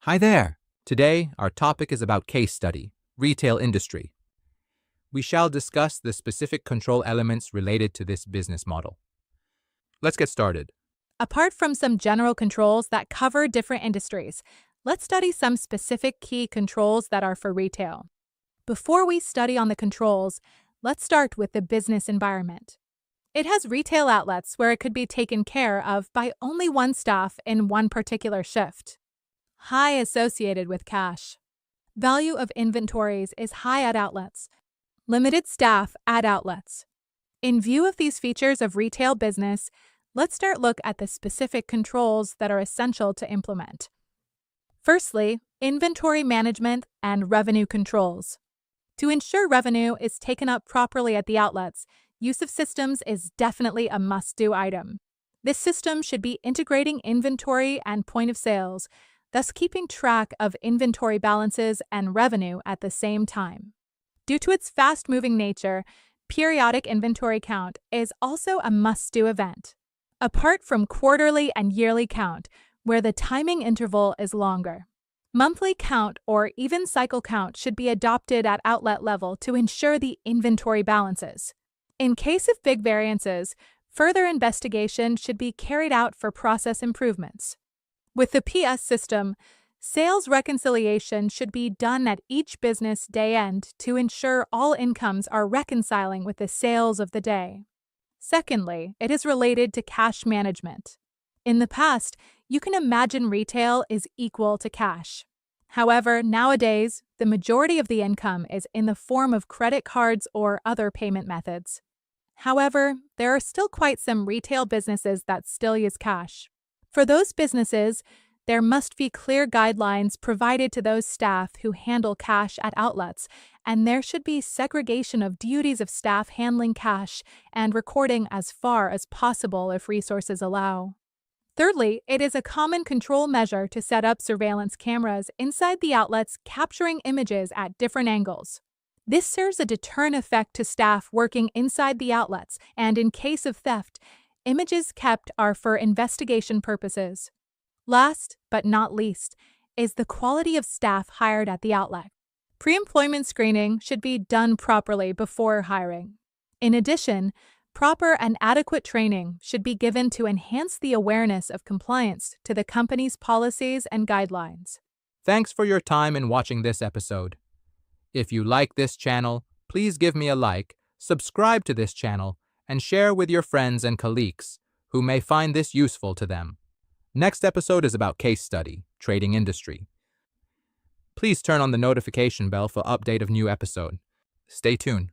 Hi there! Today, our topic is about case study, retail industry. We shall discuss the specific control elements related to this business model. Let's get started. Apart from some general controls that cover different industries, let's study some specific key controls that are for retail. Before we study on the controls, let's start with the business environment. It has retail outlets where it could be taken care of by only one staff in one particular shift. High associated with cash. Value of inventories is high at outlets. Limited staff at outlets. In view of these features of retail business, let's look at the specific controls that are essential to implement. Firstly, inventory management and revenue controls. To ensure revenue is taken up properly at the outlets, use of systems is definitely a must-do item. This system should be integrating inventory and point of sales, thus keeping track of inventory balances and revenue at the same time. Due to its fast-moving nature, periodic inventory count is also a must-do event. Apart from quarterly and yearly count, where the timing interval is longer. Monthly count or even cycle count should be adopted at outlet level to ensure the inventory balances. In case of big variances, further investigation should be carried out for process improvements. With the PS system, sales reconciliation should be done at each business day end to ensure all incomes are reconciling with the sales of the day. Secondly, it is related to cash management. In the past, you can imagine retail is equal to cash. However, nowadays, the majority of the income is in the form of credit cards or other payment methods. However, there are still quite some retail businesses that still use cash. For those businesses, there must be clear guidelines provided to those staff who handle cash at outlets, and there should be segregation of duties of staff handling cash and recording as far as possible if resources allow. Thirdly, it is a common control measure to set up surveillance cameras inside the outlets capturing images at different angles. This serves a deterrent effect to staff working inside the outlets, and in case of theft, images kept are for investigation purposes. Last, but not least, is the quality of staff hired at the outlet. Pre-employment screening should be done properly before hiring. In addition, proper and adequate training should be given to enhance the awareness of compliance to the company's policies and guidelines. Thanks for your time in watching this episode. If you like this channel, please give me a like, subscribe to this channel, and share with your friends and colleagues who may find this useful to them. Next episode is about case study, trading industry. Please turn on the notification bell for update of new episode. Stay tuned.